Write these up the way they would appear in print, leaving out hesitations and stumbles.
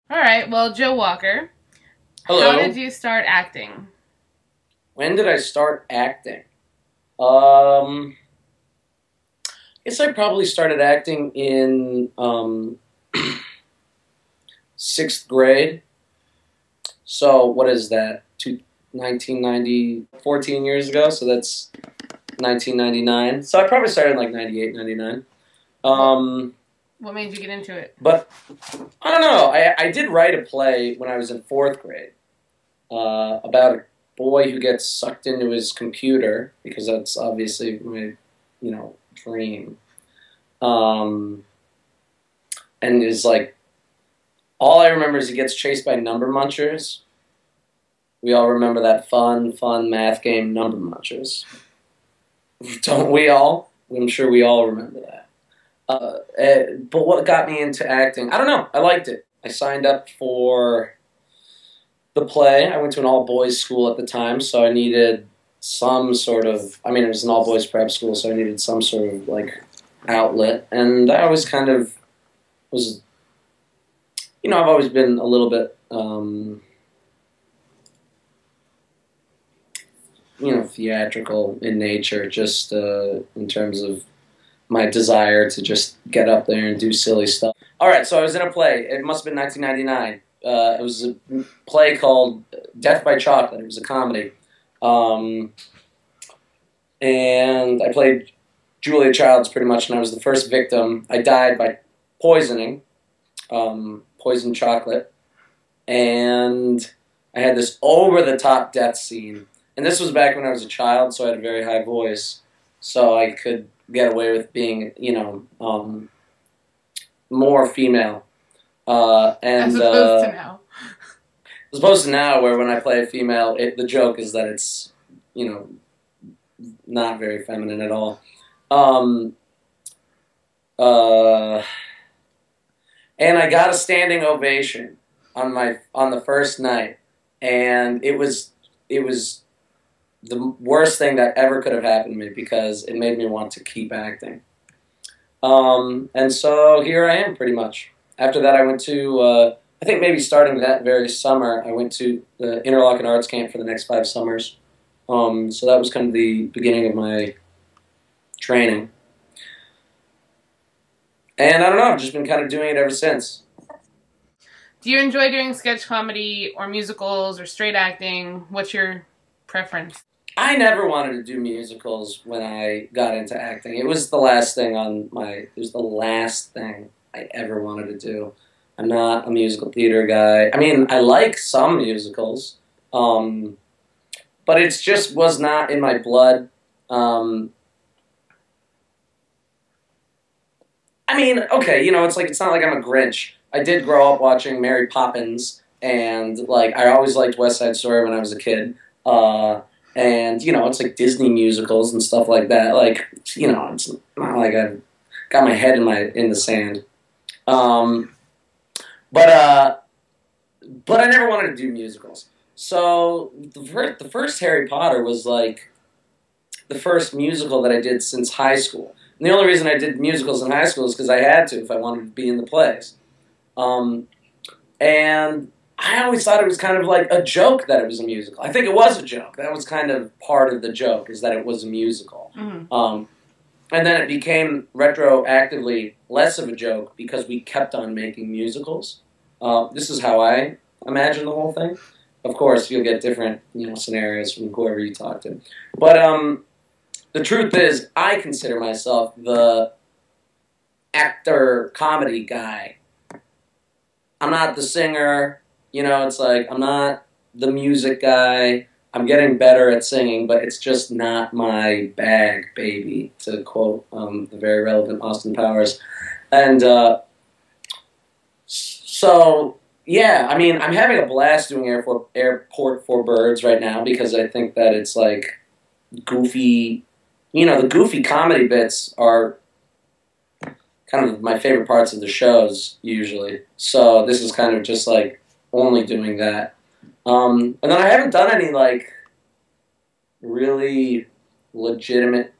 All right. Well, Joe Walker, how did Hello. you start acting? When did I start acting? I guess I probably started acting in sixth grade. So what is that? 1990, 14 years ago. So that's 1999. So I probably started in like 98, 99. What Um, What made you get into it? but I don't know. I did write a play when I was in fourth grade about a boy who gets sucked into his computer because that's obviously my, dream. Um, and is like all I remember is he gets chased by number munchers. We all remember that fun math game, Number Munchers, don't we all? I'm sure we all remember that. But what got me into acting? I don't know. I liked it. I signed up for the play. I went to an all boys school at the time, so I needed some sort of. I mean, it was an all boys prep school, so I needed some sort of like outlet. And I always kind of was. I've always been a little bit, theatrical in nature, just in terms of my desire to just get up there and do silly stuff. All right, so I was in a play. It must have been 1999. It was a play called Death by Chocolate. It was a comedy. Um, and I played Julia Childs pretty much, and I was the first victim. I died by poisoning, poisoned chocolate, and I had this over-the-top death scene. And this was back when I was a child, so I had a very high voice, so I could get away with being, more female. As And opposed to now. as opposed to now, where when I play a female, the joke is that it's, not very feminine at all. Um, uh, and I got a standing ovation on the first night, and it was the worst thing that ever could have happened to me because it made me want to keep acting. And so here I am, pretty much. After that, I went to, I think maybe starting that very summer, I went to the Interlochen Arts Camp for the next 5 summers. So that was kind of the beginning of my training. And I don't know, I've just been kind of doing it ever since. Do you enjoy doing sketch comedy or musicals or straight acting? What's your preference? I never wanted to do musicals when I got into acting. It was the last thing on my. It was the last thing I ever wanted to do. I'm not a musical theater guy. I mean, I like some musicals, um, but it just was not in my blood. Um, I mean, okay, it's not like I'm a Grinch. I did grow up watching Mary Poppins, and like I always liked West Side Story when I was a kid. And it's like Disney musicals and stuff like that. Like it's not like I've got my head in the sand. Um, but uh, but I never wanted to do musicals. So the first Harry Potter was like the first musical that I did since high school. And the only reason I did musicals in high school is because I had to if I wanted to be in the plays. Um, and I always thought it was kind of like a joke that it was a musical. I think it was a joke. That was kind of part of the joke, is that it was a musical. Mm-hmm. And then it became retroactively less of a joke because we kept on making musicals. This is how I imagine the whole thing. Of course, you'll get different scenarios from whoever you talk to. But the truth is, I consider myself the actor comedy guy. I'm not the singer. It's like I'm not the music guy. I'm getting better at singing, but it's just not my bag, baby, to quote the very relevant Austin Powers. And so, yeah, I mean, I'm having a blast doing Airport for Birds right now because I think that it's like goofy. The goofy comedy bits are kind of my favorite parts of the shows usually. So this is kind of just like only doing that. And then I haven't done any like really legitimate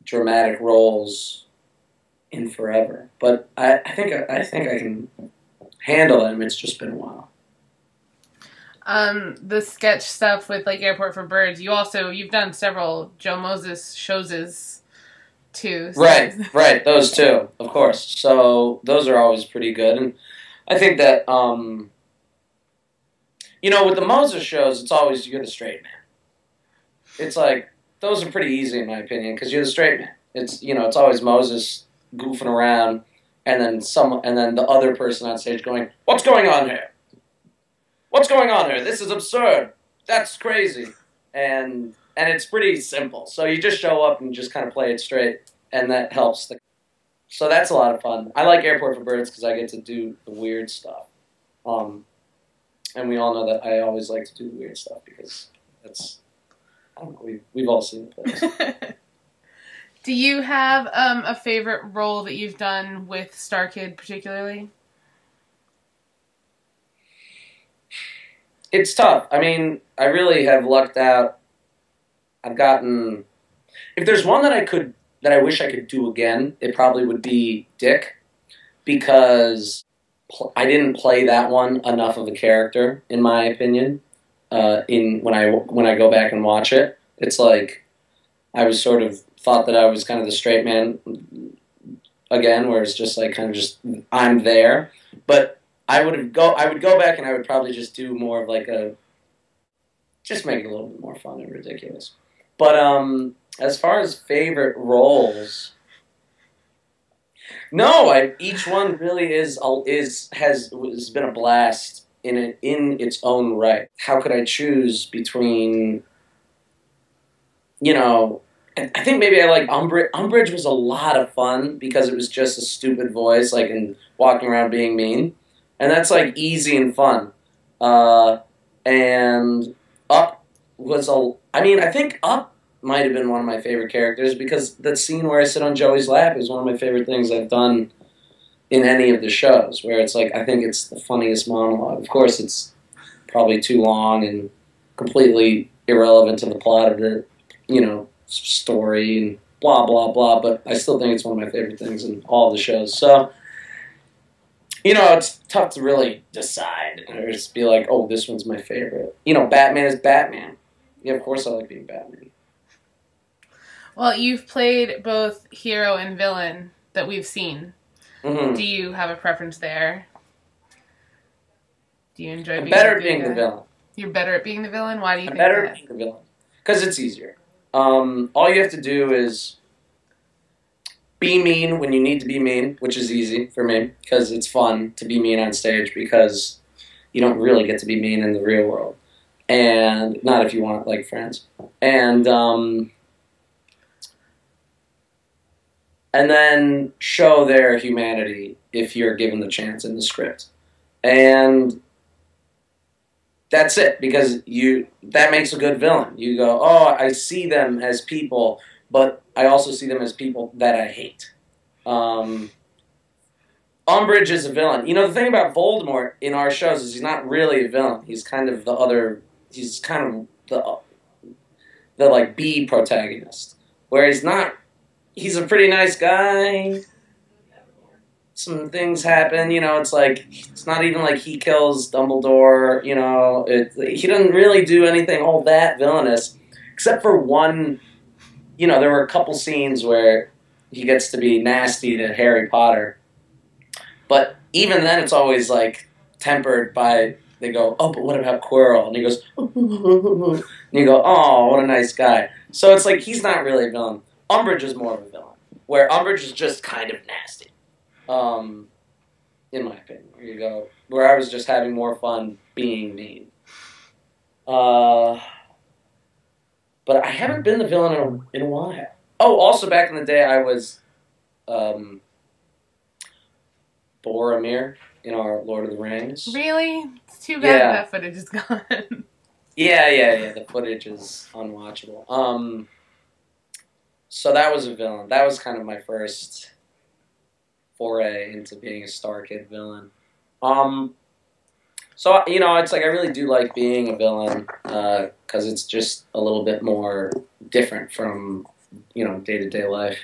dramatic roles in forever. But I think I can handle them. It's just been a while. The sketch stuff with like Airport for Birds. You've done several Joe Moses shows too. So. Right. Those two, of course. So those are always pretty good, and I think that with the Moses shows, it's always you're the straight man. It's like those are pretty easy in my opinion because you're the straight man. It's always Moses goofing around, and then the other person on stage going, "What's going on here? What's going on here? This is absurd. That's crazy." And it's pretty simple. So you just show up and just kind of play it straight, and that helps. So that's a lot of fun. I like Airport for Birds because I get to do the weird stuff. And we all know that I always like to do the weird stuff because I don't know, we've all seen the plays. Do you have a favorite role that you've done with Star Kid particularly? It's tough. I mean, I really have lucked out. I've gotten... If there's one that I wish I could do again, it probably would be Dick, because I didn't play that one enough of a character, in my opinion. When I go back and watch it, it's like I was sort of thought that I was kind of the straight man again, where it's just like kind of just I'm there, but I would go back and I would probably just do more of like just make it a little bit more fun and ridiculous. But as far as favorite roles, no, each one really has been a blast in its own right. How could I choose between, I think maybe I like Umbridge. Umbridge was a lot of fun because it was just a stupid voice, like, and walking around being mean. And that's, like, easy and fun. And Up was I think Up might have been one of my favorite characters because that scene where I sit on Joey's lap is one of my favorite things I've done in any of the shows, where it's like, I think it's the funniest monologue. Of course, it's probably too long and completely irrelevant to the plot of the, story and blah, blah, blah, but I still think it's one of my favorite things in all the shows. So, it's tough to really decide or just be like, oh, this one's my favorite. Batman is Batman. Yeah, of course I like being Batman. Well, you've played both hero and villain that we've seen. Mm-hmm. Do you have a preference there? Do you enjoy being the villain? You're better at being the villain? Why do you think that? I'm better at being the villain. Because it's easier. All you have to do is be mean when you need to be mean, which is easy for me, because it's fun to be mean on stage, because you don't really get to be mean in the real world. And not if you want, like, friends. And then show their humanity if you're given the chance in the script. And that's it, because that makes a good villain. You go, oh, I see them as people, but I also see them as people that I hate. Umbridge is a villain. The thing about Voldemort in our shows is he's not really a villain. He's kind of the like B protagonist, where he's not. He's a pretty nice guy. Some things happen, it's like, it's not even like he kills Dumbledore, he doesn't really do anything all that villainous, except for one, there were a couple scenes where he gets to be nasty to Harry Potter, but even then it's always like tempered by, they go, oh, but what about Quirrell? And he goes, and you go, oh, what a nice guy. So it's like, he's not really a villain. Umbridge is more of a villain, where Umbridge is just kind of nasty. In my opinion, where I was just having more fun being mean. But I haven't been the villain in a while. Oh, also back in the day, I was Boromir in our Lord of the Rings. Really? It's too bad that footage is gone. Yeah. The footage is unwatchable. So that was a villain. That was kind of my first foray into being a Star Kid villain. So, it's like I really do like being a villain because it's just a little bit more different from, day-to-day life.